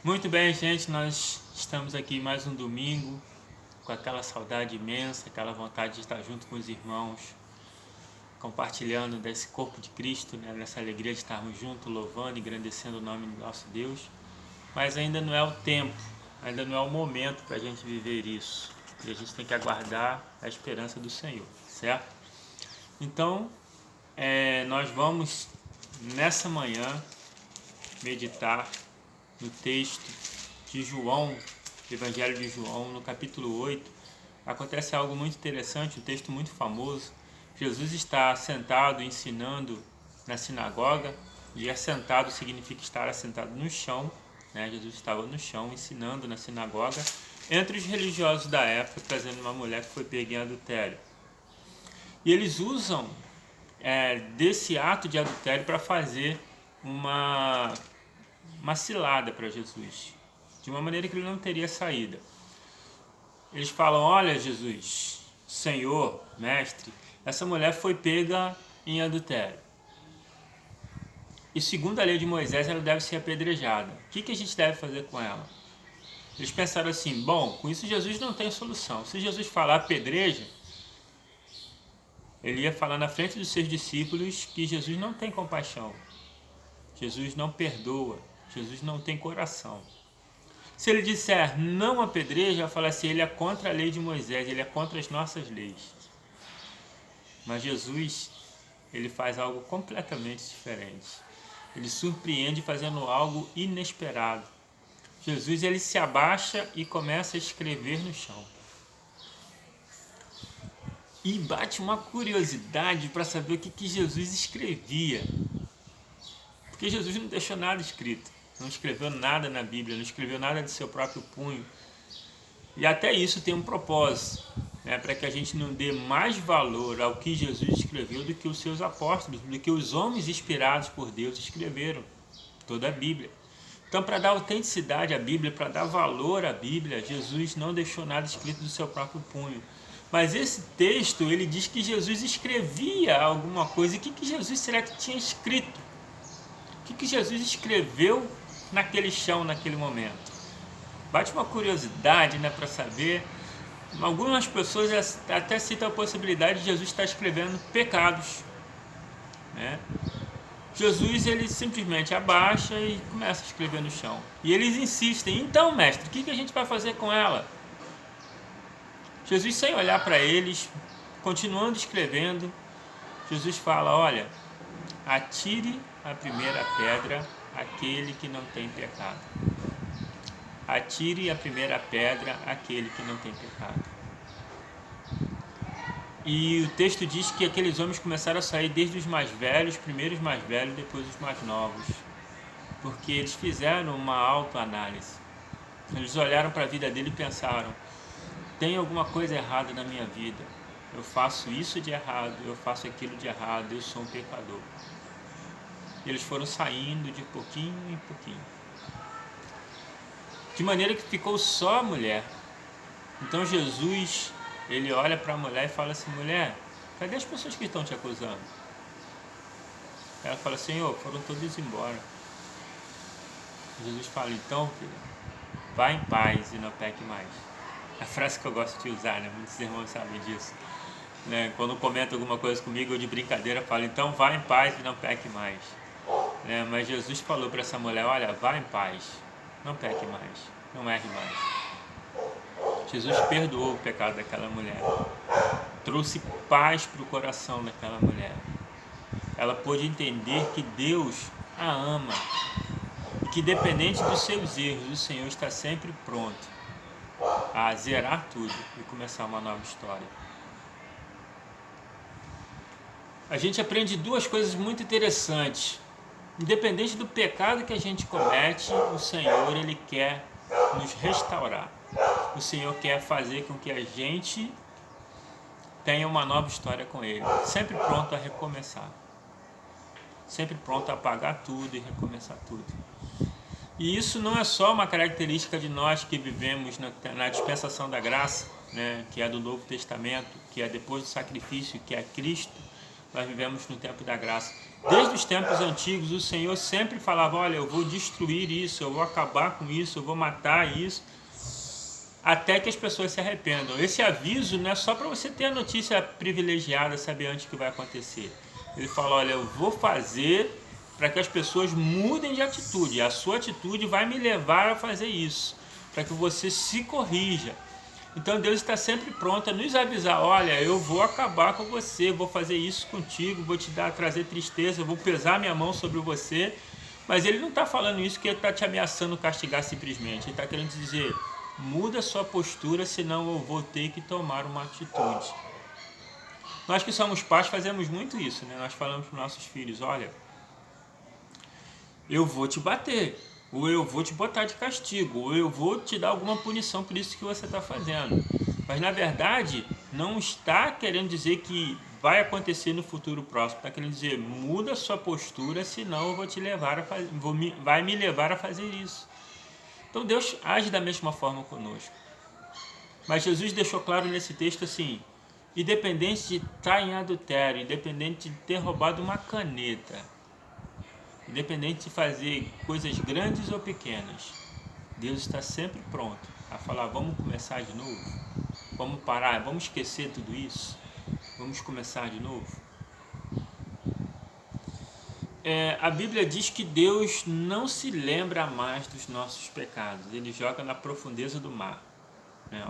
Muito bem, gente, nós estamos aqui mais um domingo com aquela saudade imensa, aquela vontade de estar junto com os irmãos, compartilhando desse corpo de Cristo, né? Nessa alegria de estarmos juntos, louvando e engrandecendo o nome do nosso Deus. Mas ainda não é o tempo, ainda não é o momento para a gente viver isso. E a gente tem que aguardar a esperança do Senhor, certo? Então, nós vamos nessa manhã meditar no texto de João, Evangelho de João, no capítulo 8, acontece algo muito interessante, um texto muito famoso. Jesus está sentado ensinando na sinagoga, e assentado significa estar assentado no chão, né? Jesus estava no chão ensinando na sinagoga, entre os religiosos da época, trazendo uma mulher que foi pega em adultério. E eles usam desse ato de adultério para fazer uma cilada para Jesus, de uma maneira que ele não teria saída. Eles falam: olha, Jesus, Senhor, Mestre, essa mulher foi pega em adultério. E segundo a lei de Moisés, ela deve ser apedrejada. O que a gente deve fazer com ela? Eles pensaram assim: bom, com isso Jesus não tem solução. Se Jesus falar apedreja, ele ia falar na frente dos seus discípulos que Jesus não tem compaixão, Jesus não perdoa, Jesus não tem coração. Se ele disser não apedreja, vai falar assim: ele é contra a lei de Moisés, ele é contra as nossas leis. Mas Jesus, ele faz algo completamente diferente. Ele surpreende fazendo algo inesperado. Jesus, ele se abaixa e começa a escrever no chão. E bate uma curiosidade para saber o que Jesus escrevia. Porque Jesus não deixou nada escrito. Não escreveu nada na Bíblia, não escreveu nada de seu próprio punho. E até isso tem um propósito, né? Para que a gente não dê mais valor ao que Jesus escreveu do que os seus apóstolos, do que os homens inspirados por Deus escreveram, toda a Bíblia. Então, para dar autenticidade à Bíblia, para dar valor à Bíblia, Jesus não deixou nada escrito do seu próprio punho. Mas esse texto, ele diz que Jesus escrevia alguma coisa. E o que Jesus será que tinha escrito? O que Jesus escreveu naquele chão, naquele momento? Bate uma curiosidade, né, para saber. Algumas pessoas até citam a possibilidade de Jesus estar escrevendo pecados, né? Jesus, ele simplesmente abaixa e começa a escrever no chão. E eles insistem: então, mestre, o que a gente vai fazer com ela? Jesus, sem olhar para eles, continuando escrevendo, Jesus fala: olha, atire a primeira pedra aquele que não tem pecado. Atire a primeira pedra aquele que não tem pecado. E o texto diz que aqueles homens começaram a sair desde os mais velhos, primeiro os mais velhos, depois os mais novos, porque eles fizeram uma autoanálise. Eles olharam para a vida dele e pensaram: tem alguma coisa errada na minha vida, eu faço isso de errado, eu faço aquilo de errado, eu sou um pecador. E eles foram saindo de pouquinho em pouquinho, de maneira que ficou só a mulher. Então Jesus, ele olha para a mulher e fala assim: mulher, cadê as pessoas que estão te acusando? Ela fala: Senhor, foram todos embora. Jesus fala: então, filha, vá em paz e não peque mais. A frase que eu gosto de usar, né? Muitos irmãos sabem disso, né? Quando comentam alguma coisa comigo, eu de brincadeira falo: então vá em paz e não peque mais, né? Mas Jesus falou para essa mulher: olha, vá em paz, não peque mais, não erre mais. Jesus perdoou o pecado daquela mulher, trouxe paz para o coração daquela mulher. Ela pôde entender que Deus a ama e que, dependente dos seus erros, o Senhor está sempre pronto a zerar tudo e começar uma nova história. A gente aprende duas coisas muito interessantes. Independente do pecado que a gente comete, o Senhor, ele quer nos restaurar. O Senhor quer fazer com que a gente tenha uma nova história com Ele, sempre pronto a recomeçar, sempre pronto a apagar tudo e recomeçar tudo. E isso não é só uma característica de nós que vivemos na dispensação da graça, né, que é do Novo Testamento, que é depois do sacrifício, que é Cristo. Nós vivemos no tempo da graça. Desde os tempos antigos, o Senhor sempre falava, olha, eu vou destruir isso, eu vou acabar com isso, eu vou matar isso, até que as pessoas se arrependam. Esse aviso não é só para você ter a notícia privilegiada, saber antes o que vai acontecer. Ele fala, olha, eu vou fazer para que as pessoas mudem de atitude. A sua atitude vai me levar a fazer isso, para que você se corrija. Então Deus está sempre pronto a nos avisar, olha, eu vou acabar com você, vou fazer isso contigo, vou te trazer tristeza, vou pesar minha mão sobre você. Mas Ele não está falando isso que Ele está te ameaçando castigar simplesmente. Ele está querendo dizer, muda sua postura, senão eu vou ter que tomar uma atitude. Nós que somos pais fazemos muito isso, né? Nós falamos para os nossos filhos, olha, eu vou te bater, ou eu vou te botar de castigo, ou eu vou te dar alguma punição por isso que você está fazendo. Mas na verdade, não está querendo dizer que vai acontecer no futuro próximo. Está querendo dizer, muda a sua postura, senão eu vou te levar a fazer, vai me levar a fazer isso. Então Deus age da mesma forma conosco. Mas Jesus deixou claro nesse texto assim, independente de estar em adultério, independente de ter roubado uma caneta, independente de fazer coisas grandes ou pequenas, Deus está sempre pronto a falar, vamos começar de novo, vamos parar, vamos esquecer tudo isso, vamos começar de novo. A Bíblia diz que Deus não se lembra mais dos nossos pecados, Ele joga na profundeza do mar.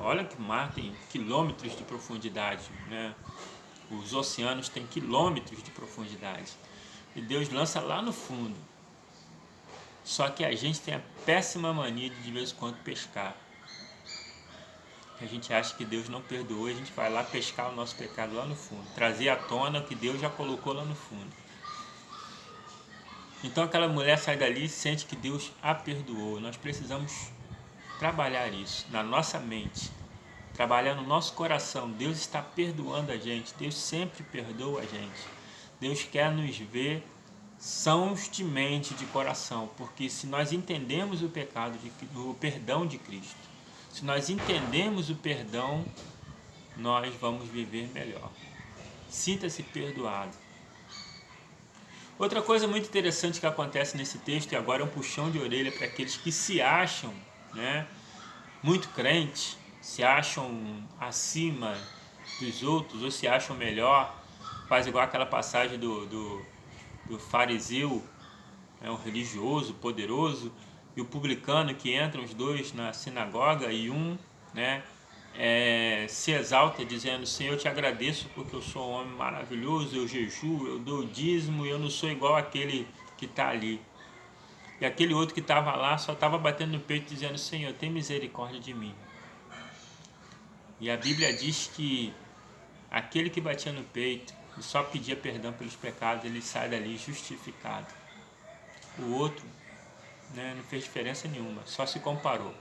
Olha que o mar tem quilômetros de profundidade, né? Os oceanos têm quilômetros de profundidade. E Deus lança lá no fundo. Só que a gente tem a péssima mania de vez em quando pescar. A gente acha que Deus não perdoou, a gente vai lá pescar o nosso pecado lá no fundo. Trazer à tona o que Deus já colocou lá no fundo. Então aquela mulher sai dali e sente que Deus a perdoou. Nós precisamos trabalhar isso na nossa mente. Trabalhar no nosso coração. Deus está perdoando a gente. Deus sempre perdoa a gente. Deus quer nos ver sãos de mente, de coração, porque se nós entendemos o perdão de Cristo, se nós entendemos o perdão, nós vamos viver melhor. Sinta-se perdoado. Outra coisa muito interessante que acontece nesse texto, e agora é um puxão de orelha para aqueles que se acham, né, muito crentes, se acham acima dos outros, ou se acham melhor, faz igual aquela passagem do fariseu, o religioso, poderoso, e o publicano, que entram os dois na sinagoga, e um, né, se exalta dizendo, Senhor, eu te agradeço porque eu sou um homem maravilhoso, eu jejuo, eu dou dízimo, e eu não sou igual aquele que está ali. E aquele outro que estava lá só estava batendo no peito dizendo, Senhor, tem misericórdia de mim. E a Bíblia diz que aquele que batia no peito e só pedia perdão pelos pecados, ele sai dali justificado. O outro, né, não fez diferença nenhuma, só se comparou.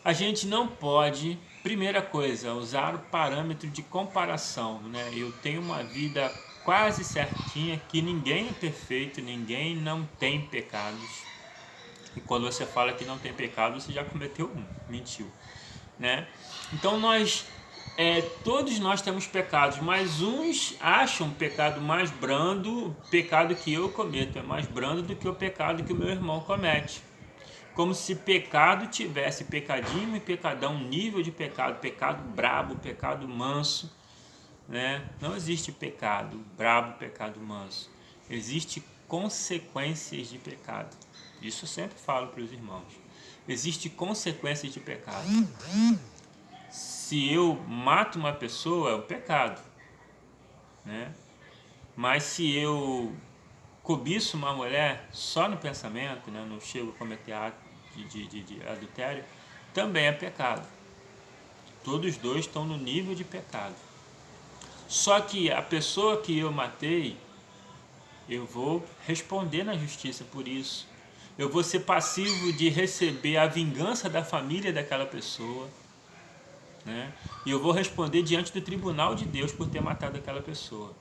A gente não pode, primeira coisa, usar o parâmetro de comparação, né? Eu tenho uma vida quase certinha, que ninguém é perfeito, ninguém não tem pecados. E quando você fala que não tem pecado, você já cometeu um, mentiu, né? Então todos nós temos pecados, mas uns acham o pecado mais brando, o pecado que eu cometo é mais brando do que o pecado que o meu irmão comete. Como se pecado tivesse pecadinho e pecadão, nível de pecado, pecado brabo, pecado manso, né? Não existe pecado brabo, pecado manso. Existe consequências de pecado. Isso eu sempre falo para os irmãos. Existe consequências de pecado. Se eu mato uma pessoa, é um pecado, né? Mas se eu cobiço uma mulher só no pensamento, né? Não chego a cometer ato de adultério, também é pecado. Todos os dois estão no nível de pecado. Só que a pessoa que eu matei, eu vou responder na justiça por isso. Eu vou ser passivo de receber a vingança da família daquela pessoa, né? E eu vou responder diante do tribunal de Deus por ter matado aquela pessoa.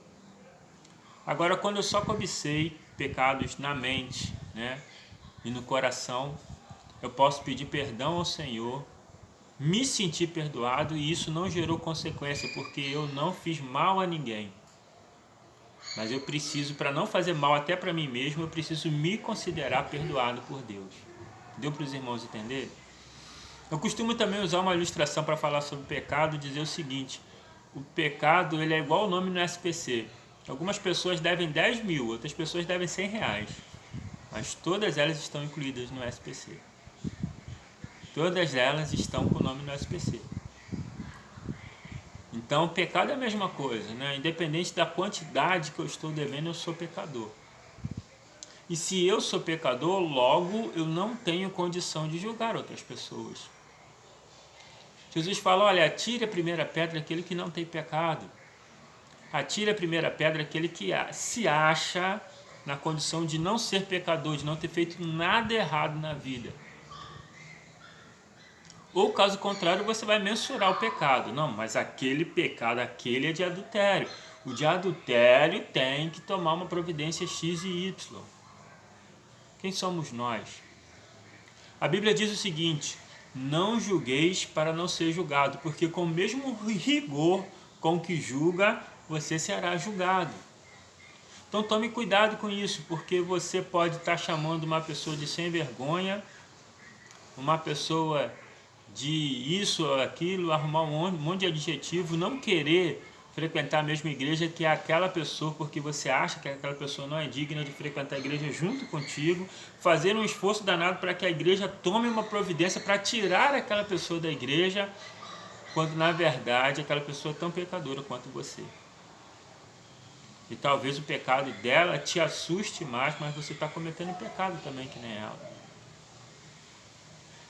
Agora, quando eu só cobicei pecados na mente, né, e no coração, eu posso pedir perdão ao Senhor, me sentir perdoado, e isso não gerou consequência, porque eu não fiz mal a ninguém. Mas eu preciso, para não fazer mal até para mim mesmo, eu preciso me considerar perdoado por Deus. Deu para os irmãos entenderem? Eu costumo também usar uma ilustração para falar sobre o pecado, dizer o seguinte: o pecado ele é igual o nome no SPC. Algumas pessoas devem 10 mil, outras pessoas devem 100 reais. Mas todas elas estão incluídas no SPC. Todas elas estão com o nome no SPC. Então, o pecado é a mesma coisa, né? Independente da quantidade que eu estou devendo, eu sou pecador. E se eu sou pecador, logo eu não tenho condição de julgar outras pessoas. Jesus fala, olha, atire a primeira pedra aquele que não tem pecado. Atire a primeira pedra aquele que se acha na condição de não ser pecador, de não ter feito nada errado na vida. Ou caso contrário, você vai mensurar o pecado. Não, mas aquele pecado, aquele é de adultério. O de adultério tem que tomar uma providência X e Y. Quem somos nós? A Bíblia diz o seguinte: não julgueis para não ser julgado, porque com o mesmo rigor com que julga, você será julgado. Então tome cuidado com isso, porque você pode estar chamando uma pessoa de sem vergonha, uma pessoa de isso ou aquilo, arrumar um monte de adjetivo, não querer frequentar a mesma igreja que aquela pessoa, porque você acha que aquela pessoa não é digna de frequentar a igreja junto contigo, fazer um esforço danado para que a igreja tome uma providência para tirar aquela pessoa da igreja, quando na verdade aquela pessoa é tão pecadora quanto você. E talvez o pecado dela te assuste mais, mas você está cometendo pecado também que nem ela.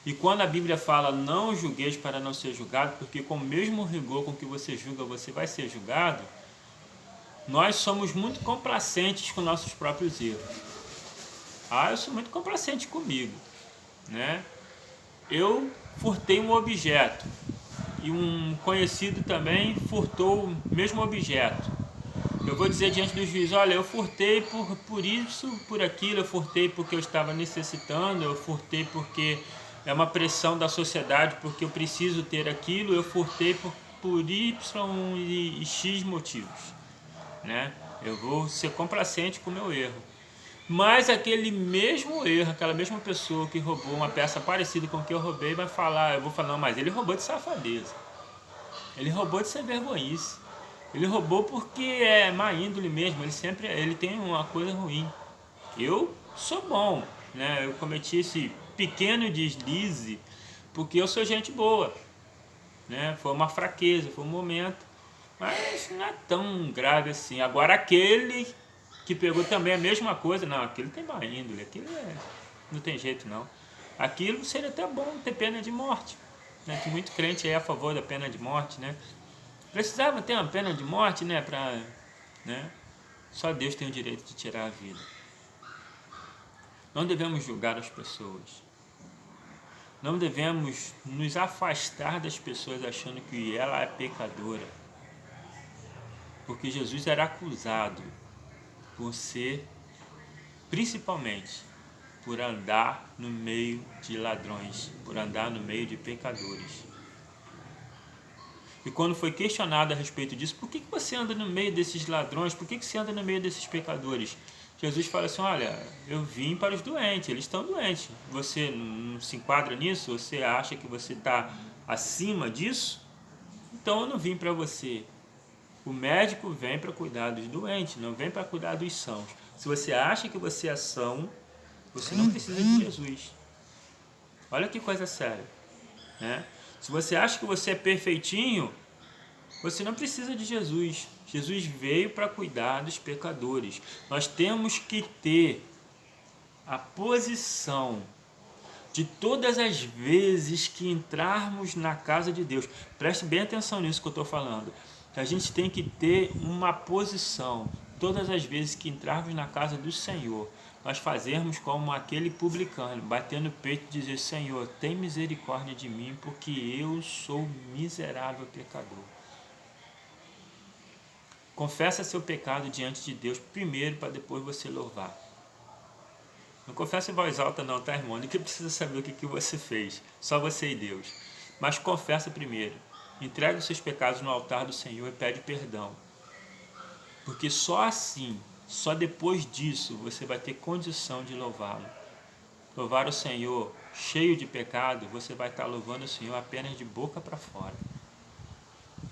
E quando a Bíblia fala não julgueis para não ser julgado, porque com o mesmo rigor com que você julga, você vai ser julgado, nós somos muito complacentes com nossos próprios erros. Eu sou muito complacente comigo, né? Eu furtei um objeto e um conhecido também furtou o mesmo objeto. Eu vou dizer diante do juiz, olha, eu furtei por isso, por aquilo, eu furtei porque eu estava necessitando, eu furtei porque é uma pressão da sociedade, porque eu preciso ter aquilo, eu furtei por Y e X motivos, né? Eu vou ser complacente com o meu erro. Mas aquele mesmo erro, aquela mesma pessoa que roubou uma peça parecida com o que eu roubei, vai falar, eu vou falar, não, mas ele roubou de safadeza, ele roubou de sem vergonhice, ele roubou porque é má índole mesmo, ele tem uma coisa ruim. Eu sou bom, né? Eu cometi esse pequeno deslize porque eu sou gente boa, né? Foi uma fraqueza, foi um momento, mas não é tão grave assim. Agora aquele que pegou também a mesma coisa, não, aquele tem má índole, aquilo não tem jeito não. Aquilo seria até bom ter pena de morte, né? Tem muito crente aí a favor da pena de morte, né? Precisava ter uma pena de morte, né? Né? Só Deus tem o direito de tirar a vida. Não devemos julgar as pessoas. Não devemos nos afastar das pessoas achando que ela é pecadora. Porque Jesus era acusado por ser, principalmente, por andar no meio de ladrões, por andar no meio de pecadores. E quando foi questionado a respeito disso, por que você anda no meio desses ladrões? Por que você anda no meio desses pecadores? Jesus fala assim, olha, eu vim para os doentes, eles estão doentes. Você não se enquadra nisso? Você acha que você está acima disso? Então eu não vim para você. O médico vem para cuidar dos doentes, não vem para cuidar dos sãos. Se você acha que você é são, você não precisa de Jesus. Olha que coisa séria, né? Se você acha que você é perfeitinho, você não precisa de Jesus. Jesus veio para cuidar dos pecadores. Nós temos que ter a posição de todas as vezes que entrarmos na casa de Deus. Preste bem atenção nisso que eu estou falando. A gente tem que ter uma posição. Todas as vezes que entrarmos na casa do Senhor, nós fazermos como aquele publicano, bater no peito e dizer, Senhor, tem misericórdia de mim, porque eu sou miserável pecador. Confessa seu pecado diante de Deus primeiro, para depois você louvar. Não confessa em voz alta não, tá, irmão? Ninguém precisa saber o que você fez, só você e Deus. Mas confessa primeiro. Entrega os seus pecados no altar do Senhor e pede perdão. Porque só assim, só depois disso, você vai ter condição de louvá-lo. Louvar o Senhor cheio de pecado, você vai estar louvando o Senhor apenas de boca para fora.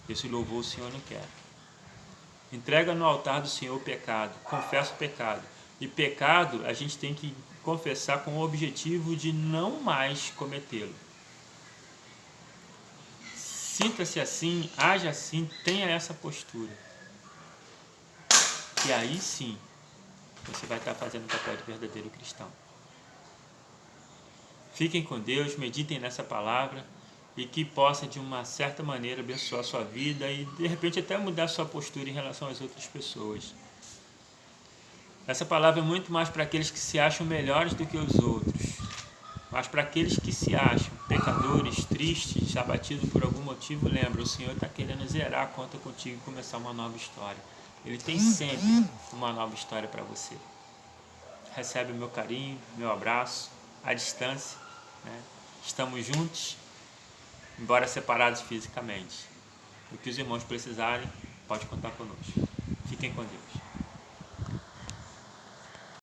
Esse louvor o Senhor não quer. Entrega no altar do Senhor o pecado, confessa o pecado. E pecado a gente tem que confessar com o objetivo de não mais cometê-lo. Sinta-se assim, haja assim, tenha essa postura. E aí sim, você vai estar fazendo o papel de verdadeiro cristão. Fiquem com Deus, meditem nessa palavra e que possa de uma certa maneira abençoar a sua vida e de repente até mudar a sua postura em relação às outras pessoas. Essa palavra é muito mais para aqueles que se acham melhores do que os outros, mas para aqueles que se acham pecadores, tristes, abatidos por algum motivo, lembra, o Senhor está querendo zerar a conta contigo e começar uma nova história. Ele tem sempre uma nova história para você. Recebe o meu carinho, meu abraço, à distância, né? Estamos juntos, embora separados fisicamente. O que os irmãos precisarem, pode contar conosco. Fiquem com Deus.